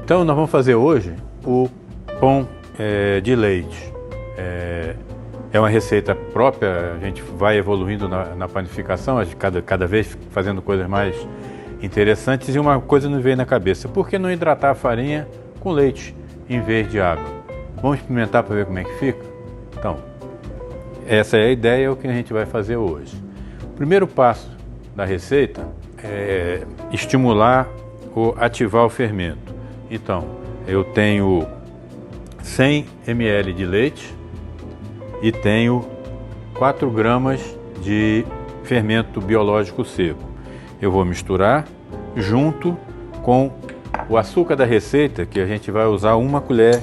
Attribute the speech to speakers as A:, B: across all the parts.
A: Então nós vamos fazer hoje o pão de leite. É uma receita própria, a gente vai evoluindo na panificação, cada vez fazendo coisas mais interessantes, e uma coisa nos veio na cabeça: por que não hidratar a farinha com leite em vez de água? Vamos experimentar para ver como é que fica? Então, essa é a ideia, é o que a gente vai fazer hoje. O primeiro passo da receita é estimular ou ativar o fermento. Então, eu tenho 100 ml de leite e tenho 4 gramas de fermento biológico seco. Eu vou misturar junto com o açúcar da receita, que a gente vai usar 1 colher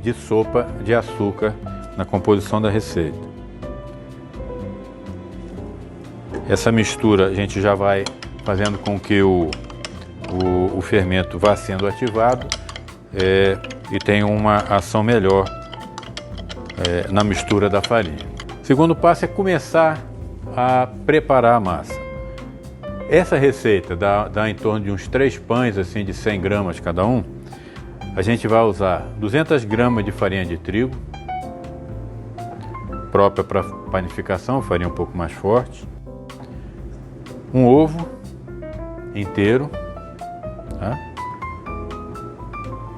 A: de sopa de açúcar na composição da receita. Essa mistura a gente já vai fazendo com que o fermento vá sendo ativado e tenha uma ação melhor na mistura da farinha. O segundo passo é começar a preparar a massa. Essa receita dá em torno de uns 3 pães assim, de 100 gramas cada um. A gente vai usar 200 gramas de farinha de trigo, própria para panificação, farinha um pouco mais forte. Um ovo inteiro, tá?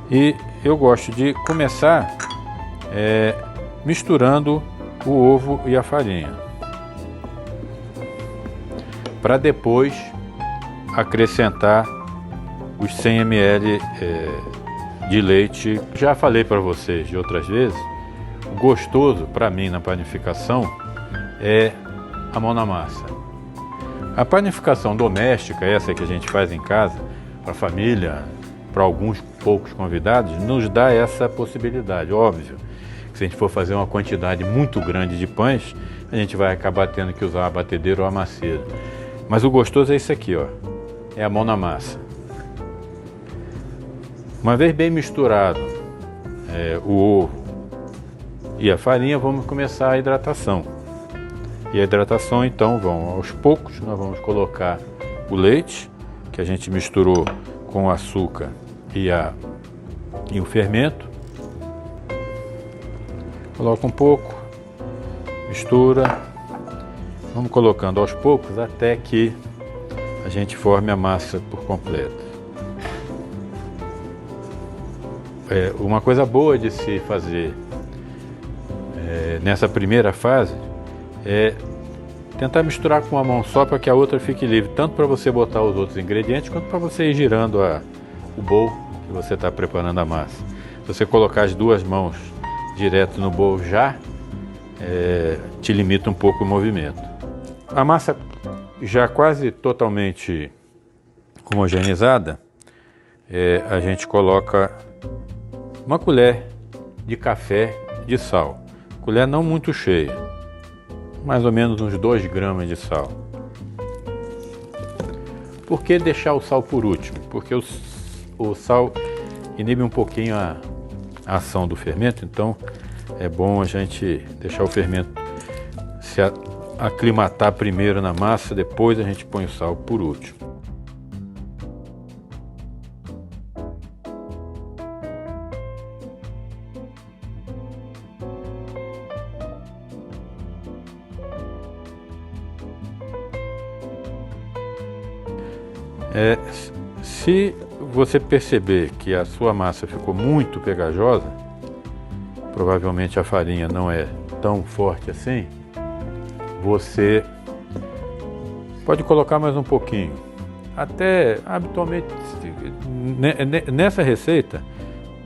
A: E eu gosto de começar misturando o ovo e a farinha, para depois acrescentar os 100 ml de leite. Já falei para vocês de outras vezes, o gostoso para mim na panificação é a mão na massa. A panificação doméstica, essa que a gente faz em casa, para a família, para alguns poucos convidados, nos dá essa possibilidade. Óbvio que se a gente for fazer uma quantidade muito grande de pães, a gente vai acabar tendo que usar a batedeira ou a masseira. Mas o gostoso é isso aqui, ó, é a mão na massa. Uma vez bem misturado o ovo e a farinha, vamos começar a hidratação. E a hidratação, então, aos poucos, nós vamos colocar o leite, que a gente misturou com o açúcar e o fermento. Coloca um pouco, mistura, vamos colocando aos poucos até que a gente forme a massa por completo. Uma coisa boa de se fazer nessa primeira fase é tentar misturar com uma mão só, para que a outra fique livre, tanto para você botar os outros ingredientes, quanto para você ir girando o bowl que você está preparando a massa. Se você colocar as duas mãos direto no bowl te limita um pouco o movimento. A massa já quase totalmente homogeneizada, a gente coloca 1 colher de café de sal. Colher não muito cheia, mais ou menos uns 2 gramas de sal. Por que deixar o sal por último? Porque o sal inibe um pouquinho a ação do fermento, então é bom a gente deixar o fermento se aclimatar primeiro na massa, depois a gente põe o sal por último. Se você perceber que a sua massa ficou muito pegajosa, provavelmente a farinha não é tão forte assim, você pode colocar mais um pouquinho. Até habitualmente nessa receita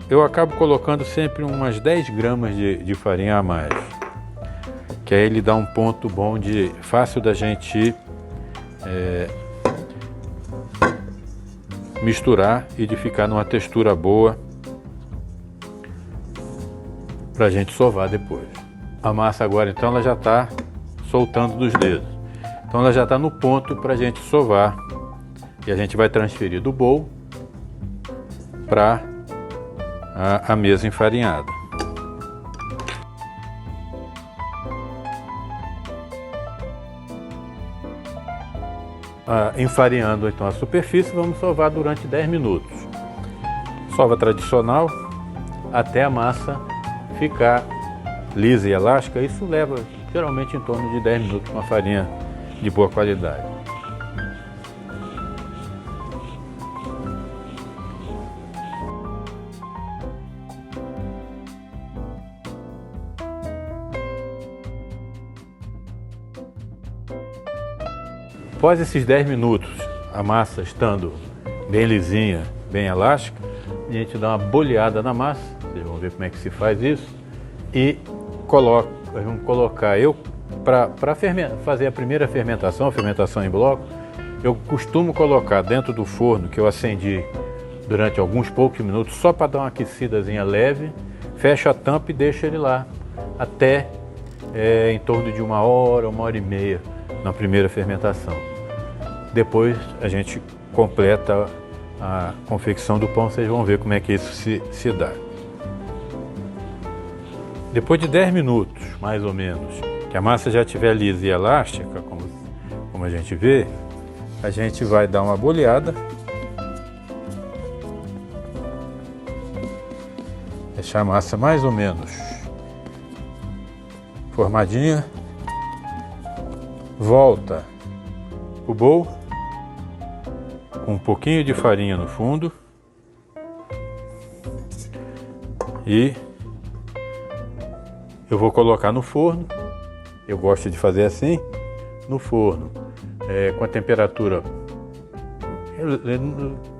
A: eu acabo colocando sempre umas 10 gramas de farinha a mais, que aí ele dá um ponto bom, fácil da gente misturar e de ficar numa textura boa para a gente sovar depois. A massa agora então ela já está soltando dos dedos, então ela já está no ponto para a gente sovar, e a gente vai transferir do bowl para a mesa enfarinhada. Enfarinhando então a superfície, vamos sovar durante 10 minutos. sova tradicional até a massa ficar lisa e elástica. Isso leva geralmente em torno de 10 minutos com uma farinha de boa qualidade. Após esses 10 minutos, a massa estando bem lisinha, bem elástica, a gente dá uma boleada na massa, vocês vão ver como é que se faz isso, e vamos colocar, para fazer a primeira fermentação, a fermentação em bloco, eu costumo colocar dentro do forno que eu acendi durante alguns poucos minutos, só para dar uma aquecidazinha leve, fecho a tampa e deixo ele lá até em torno de 1 hora e meia na primeira fermentação. Depois a gente completa a confecção do pão, vocês vão ver como é que isso se dá. Depois de 10 minutos, mais ou menos, que a massa já estiver lisa e elástica, como a gente vê, a gente vai dar uma boleada, deixar a massa mais ou menos formadinha, volta o bowl com um pouquinho de farinha no fundo e eu vou colocar no forno. Eu gosto de fazer assim, no forno, com a temperatura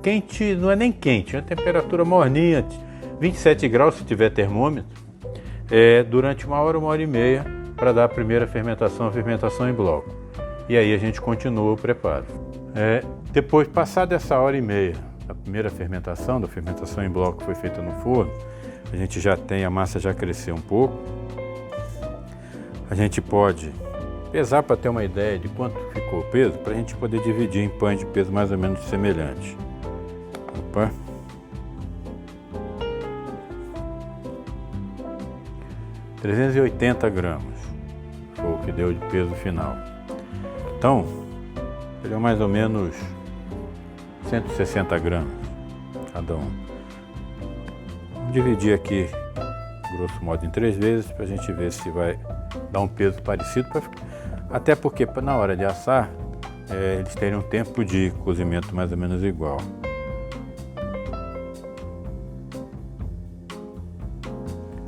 A: quente, não é nem quente, é uma temperatura morninha, 27 graus se tiver termômetro, durante 1 hora e meia, para dar a primeira fermentação, a fermentação em bloco. E aí a gente continua o preparo. Depois, passada essa 1 hora e meia da primeira fermentação, da fermentação em bloco que foi feita no forno, a gente já tem, a massa já cresceu um pouco. A gente pode pesar para ter uma ideia de quanto ficou o peso, para a gente poder dividir em pães de peso mais ou menos semelhante. Opa. — 380 gramas foi o que deu de peso final. Então, ele é mais ou menos 160 gramas cada um. Vamos dividir aqui, grosso modo, em 3 vezes para a gente ver se vai dar um peso parecido, até porque na hora de assar eles terem um tempo de cozimento mais ou menos igual.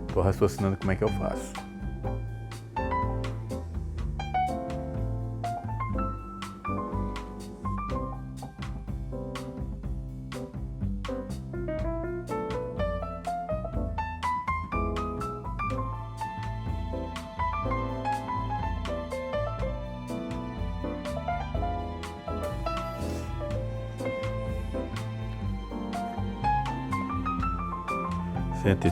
A: Estou raciocinando como é que eu faço. Cento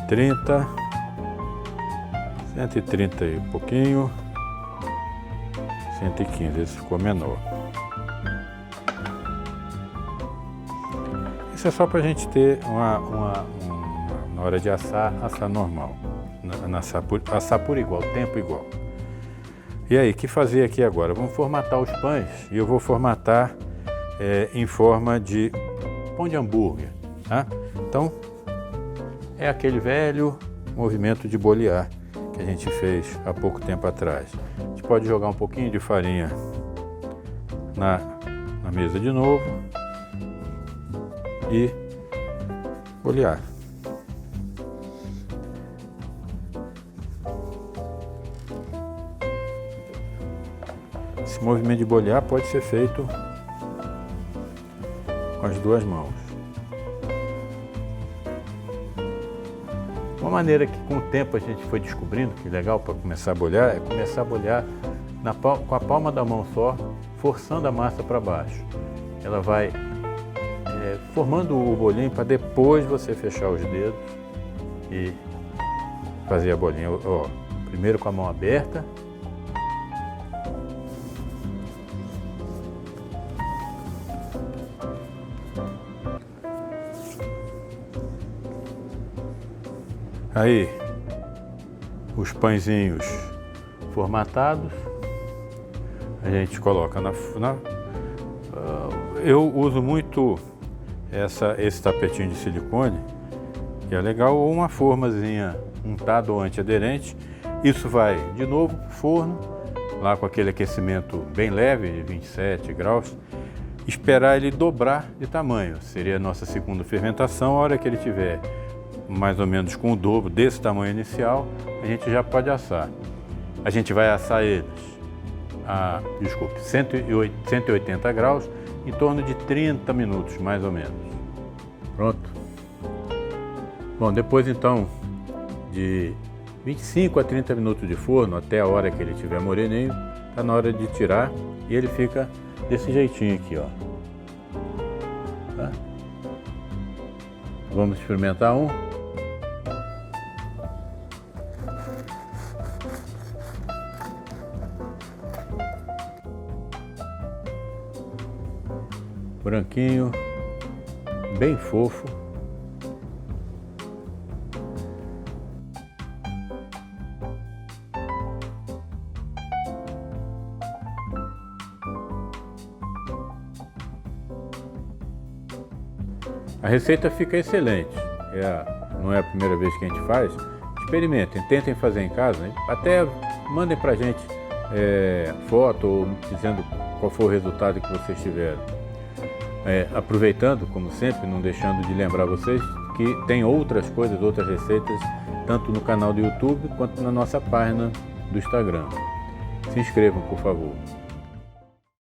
A: e trinta e pouquinho, 115, esse ficou menor. Isso é só para a gente ter na hora de assar normal, assar por igual, tempo igual. E aí, o que fazer aqui agora? Vamos formatar os pães e eu vou formatar em forma de pão de hambúrguer, tá? Então, é aquele velho movimento de bolear que a gente fez há pouco tempo atrás. A gente pode jogar um pouquinho de farinha na mesa de novo e bolear. Esse movimento de bolear pode ser feito com as 2 mãos. Uma maneira que com o tempo a gente foi descobrindo que é legal para começar a bolhar é começar a bolhar com a palma da mão só, forçando a massa para baixo. Ela vai formando o bolinho para depois você fechar os dedos e fazer a bolinha. Ó, primeiro com a mão aberta. Aí, os pãezinhos formatados, a gente coloca eu uso muito esse tapetinho de silicone que é legal, ou uma formazinha untada ou antiaderente. Isso vai de novo para o forno, lá com aquele aquecimento bem leve, de 27 graus, esperar ele dobrar de tamanho. Seria a nossa segunda fermentação. A hora que ele tiver mais ou menos com o dobro desse tamanho inicial, a gente já pode assar. A gente vai assar eles a 180 graus, em torno de 30 minutos, mais ou menos. Pronto. Bom, depois então de 25 a 30 minutos de forno, até a hora que ele estiver moreninho, está na hora de tirar e ele fica desse jeitinho aqui, ó. Tá? Vamos experimentar um. Branquinho, bem fofo. A receita fica excelente. Não é a primeira vez que a gente faz. Experimentem, tentem fazer em casa, né? Até mandem pra gente foto ou dizendo qual foi o resultado que vocês tiveram. Aproveitando, como sempre, não deixando de lembrar vocês que tem outras coisas, outras receitas, tanto no canal do YouTube quanto na nossa página do Instagram. Se inscrevam, por favor.